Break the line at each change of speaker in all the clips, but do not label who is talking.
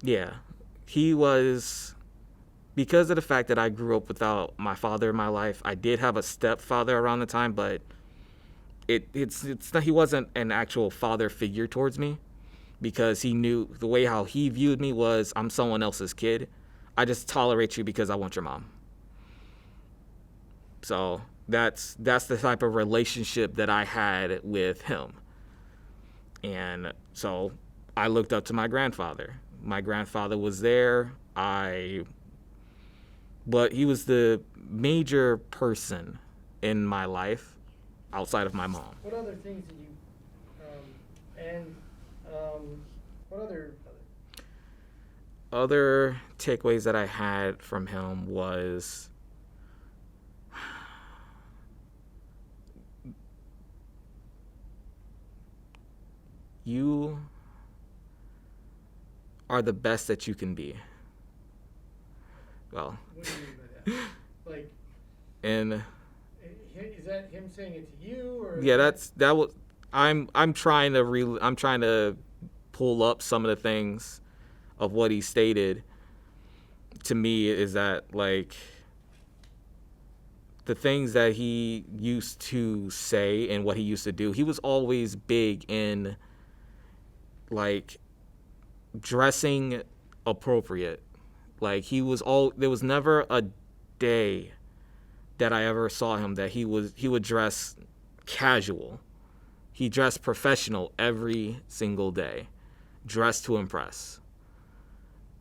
Yeah. He was, because of the fact that I grew up without my father in my life. I did have a stepfather around the time, but it's not, he wasn't an actual father figure towards me, because he knew the way how he viewed me was, I'm someone else's kid. I just tolerate you because I want your mom. So that's the type of relationship that I had with him. And so I looked up to my grandfather. My grandfather was there. But he was the major person in my life outside of my mom.
What other things did you, and what
Other takeaways that I had from him was, you are the best that you can be. Well,
what do you mean by that? Like,
and
is that him saying it to you, or?
yeah, that was, I'm trying to I'm trying to pull up some of the things of what he stated to me, is that, like, the things that he used to say and what he used to do, he was always big in, like, dressing appropriate. Like, there was never a day that I ever saw him that he would dress casual. He dressed professional every single day. Dressed to impress.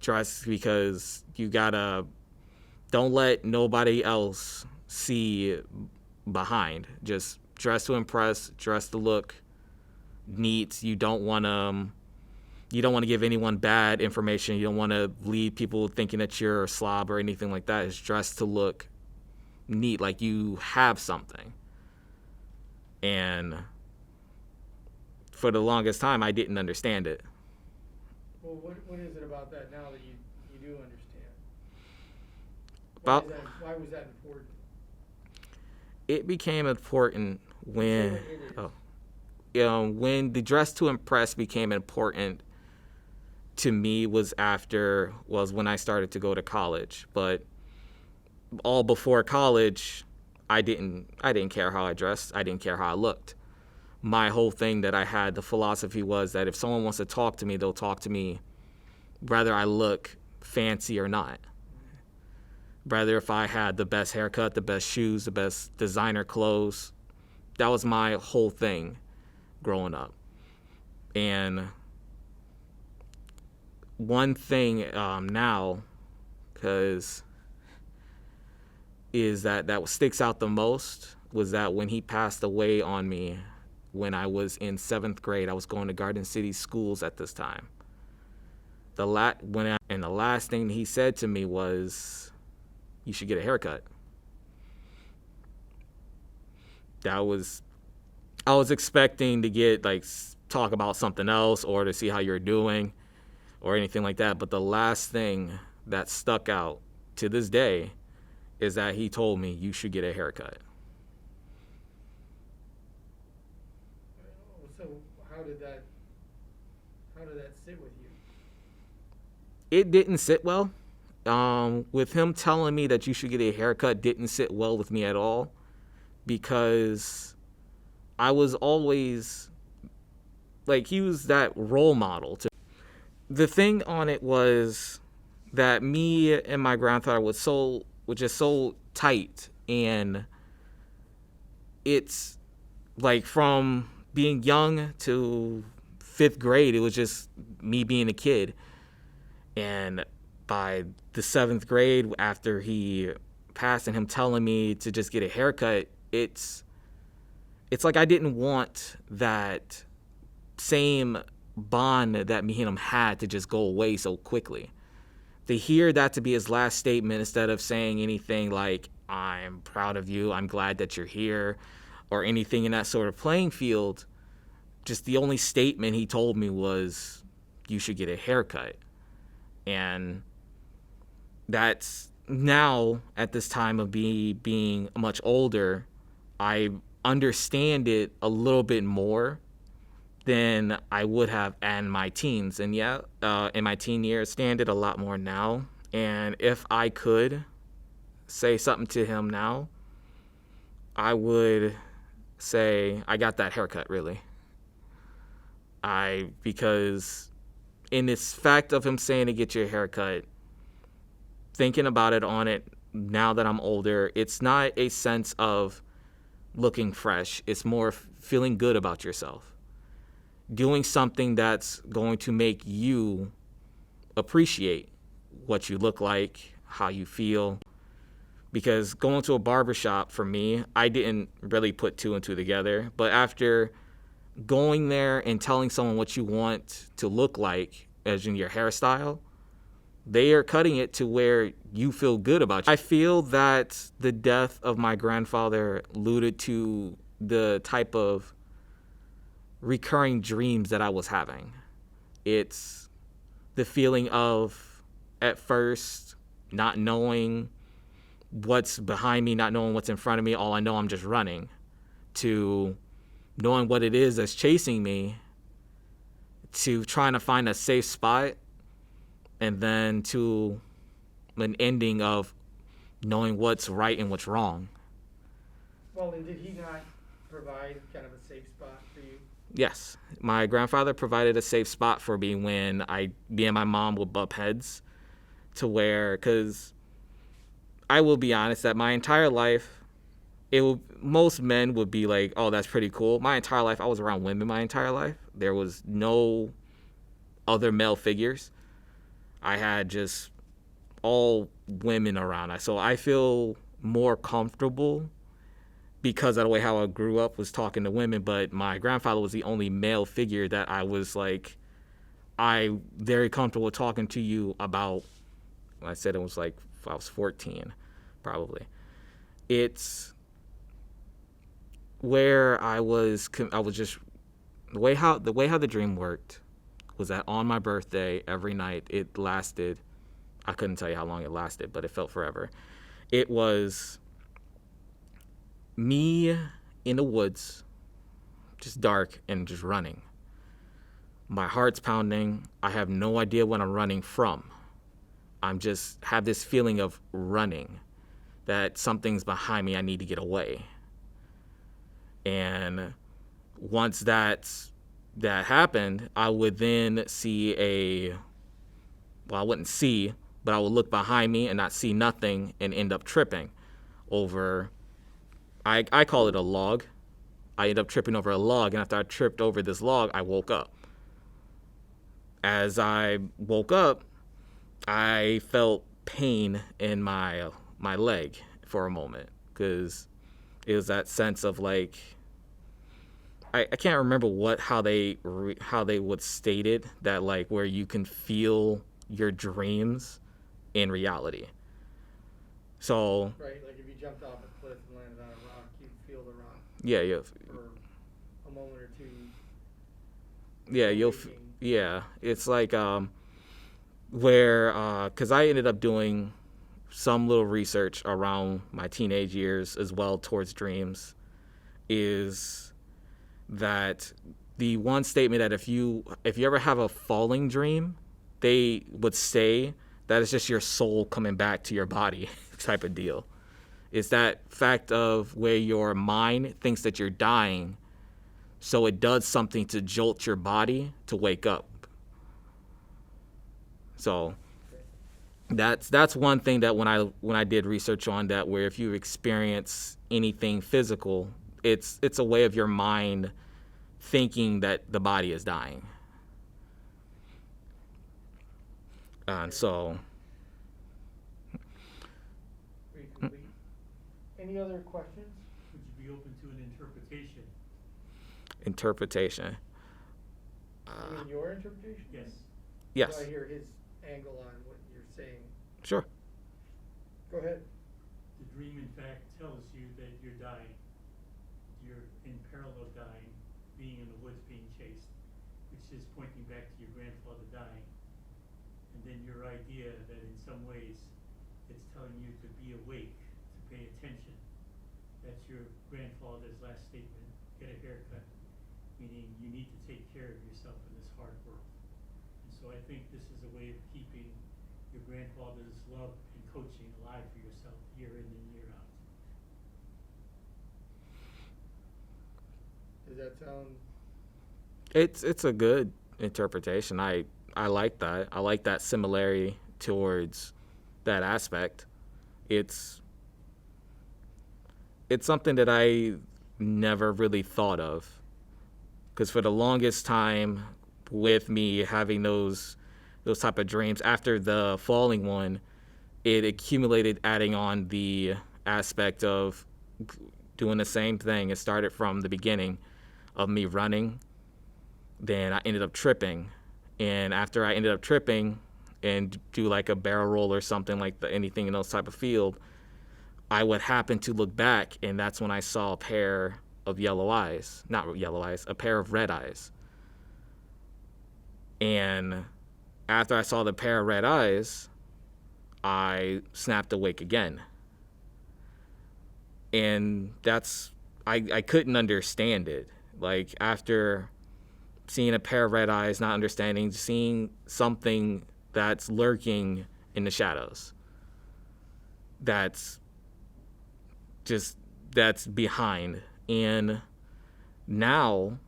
Dress because don't let nobody else see behind. Just dress to impress, dress to look neat. You don't want to give anyone bad information. You don't want to lead people thinking that you're a slob or anything like that. It's dressed to look neat, like you have something. And for the longest time, I didn't understand it.
Well, what is it about that now that you do understand?
About
Why was that important?
It became important when,
Oh.
When the dress to impress became important to me was when I started to go to college. But all before college, I didn't care how I dressed. I didn't care how I looked. My whole thing that I had, the philosophy was that if someone wants to talk to me, they'll talk to me whether I look fancy or not. Whether if I had the best haircut, the best shoes, the best designer clothes. That was my whole thing growing up. And one thing now, because is that sticks out the most, was that when he passed away on me when I was in 7th grade. I was going to Garden City schools at this time. The last thing he said to me was, you should get a haircut. I was expecting to get, like, talk about something else or to see how you're doing or anything like that. But the last thing that stuck out to this day is that he told me, you should get a haircut.
So how did that sit with you?
It didn't sit well. With him telling me that you should get a haircut didn't sit well with me at all, because I was always, like, he was that role model. The thing on it was that me and my grandfather was just so tight, and it's like from being young to 5th grade, it was just me being a kid. And by the 7th grade, after he passed and him telling me to just get a haircut, it's like I didn't want that same bond that me and him had to just go away so quickly. To hear that to be his last statement, instead of saying anything like, I'm proud of you, I'm glad that you're here, or anything in that sort of playing field, just the only statement he told me was, you should get a haircut. And that's now, at this time of being much older, I understand it a little bit more than I would have in my teens. And yeah, in my teen years, stand it a lot more now. And if I could say something to him now, I would say I got that haircut really. Because in this fact of him saying to get your haircut, thinking about it on it now that I'm older, it's not a sense of looking fresh. It's more feeling good about yourself. Doing something that's going to make you appreciate what you look like, how you feel. Because going to a barbershop for me, I didn't really put two and two together. But after going there and telling someone what you want to look like, as in your hairstyle, they are cutting it to where you feel good about you. I feel that the death of my grandfather alluded to the type of recurring dreams that I was having. It's the feeling of, at first, not knowing what's behind me, not knowing what's in front of me. All I know, I'm just running, to knowing what it is that's chasing me, to trying to find a safe spot, and then to an ending of knowing what's right and what's wrong.
Well, and did he not provide kind of a safe spot for you?
Yes, my grandfather provided a safe spot for me when me and my mom would bump heads, to where, because I will be honest, that my entire life, most men would be like, oh, that's pretty cool. My entire life, I was around women my entire life. There was no other male figures. I had just all women around. So I feel more comfortable because of the way how I grew up was talking to women. But my grandfather was the only male figure that I was like, I very comfortable talking to you about. I said it was like I was 14, probably. It's where I was just the way how the dream worked was that on my birthday every night it lasted. I couldn't tell you how long it lasted, but it felt forever. It was me in the woods, just dark and just running. My heart's pounding. I have no idea what I'm running from. I'm just have this feeling of running, that something's behind me. I need to get away. And once that happened, I would then I wouldn't see, but I would look behind me and not see nothing and end up tripping over, I call it a log. I ended up tripping over a log, and after I tripped over this log, I woke up. As I woke up, I felt pain in my leg for a moment, because it was that sense of like, I can't remember how they would state it, that like where you can feel your dreams in reality. So
Right, like if you jumped off a cliff and landed on a rock, you'd feel the rock
yeah,
for a moment or two.
it's like where because I ended up doing some little research around my teenage years as well towards dreams, is that the one statement that if you ever have a falling dream, they would say that it's just your soul coming back to your body type of deal. It's that fact of where your mind thinks that you're dying, so it does something to jolt your body to wake up. So that's one thing that when I did research on that, where if you experience anything physical, it's a way of your mind thinking that the body is dying. And so
Pretty complete. Any other questions?
Would you be open to an interpretation?
Interpretation.
You mean your interpretation?
Yes.
Yes.
So I hear his angle on what you're saying.
Sure.
Go ahead.
The dream, in fact, tells you that you're dying. You're in peril of dying, being in the woods, being chased, which is pointing back to your grandfather dying. And then your idea that in some ways it's telling you to be awake, to pay attention. That's your grandfather's last statement. Get a haircut. meaning you need to take care of yourself in this hard world. And so I think this is a way of keeping your grandfather's love and coaching alive for yourself year in and year out.
Does that sound?
It's a good interpretation. I like that. I like that similarity towards that aspect. It's it's something that I never really thought of, because for the longest time, with me having those type of dreams after the falling one, it accumulated, adding on the aspect of doing the same thing. It started from the beginning of me running, then I ended up tripping, and after I ended up tripping and do like a barrel roll or something like anything in those type of field, I would happen to look back, and that's when I saw a pair of yellow eyes, not yellow eyes, a pair of red eyes. And after I saw the pair of red eyes, I snapped awake again. And I couldn't understand it. Like, after seeing a pair of red eyes, not understanding, seeing something that's lurking in the shadows, that's just, that's behind. And now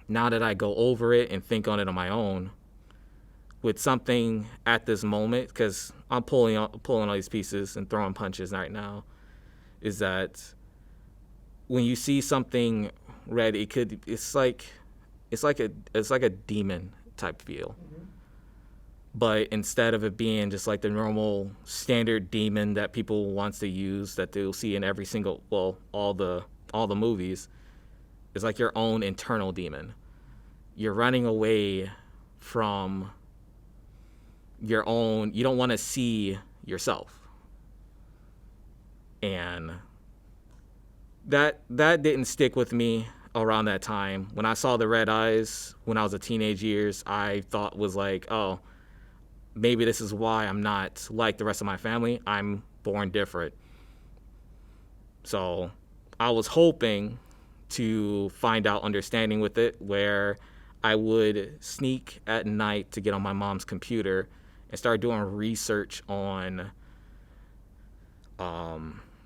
that I go over it and think on it on my own, with something at this moment, because I'm pulling all these pieces and throwing punches right now, is that when you see something red, it's like a demon type feel.
Mm-hmm.
But instead of it being just like the normal standard demon that people wants to use, that they'll see in every single, well, all the movies, it's like your own internal demon. You're running away from your own, you don't want to see yourself. And that didn't stick with me around that time. When I saw the red eyes when I was a teenage years, I thought was like, oh, maybe this is why I'm not like the rest of my family. I'm born different. So I was hoping to find out understanding with it, where I would sneak at night to get on my mom's computer and start doing research on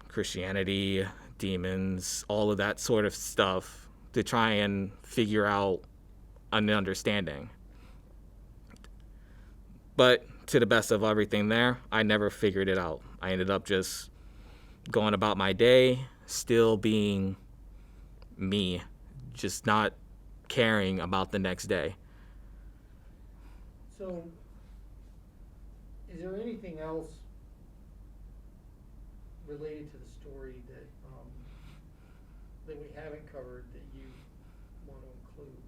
Christianity, demons, all of that sort of stuff, to try and figure out an understanding. But to the best of everything there, I never figured it out. I ended up just going about my day, still being me, just not caring about the next day.
So, is there anything else related to the story that we haven't covered that you want to include?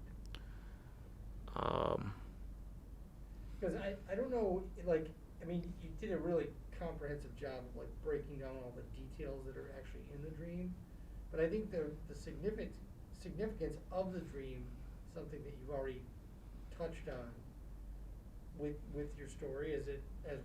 Because I don't know, like, I mean, you did a really comprehensive job of like breaking down all the details that are actually in the dream, but I think the significance of the dream, something that you've already touched on with your story, as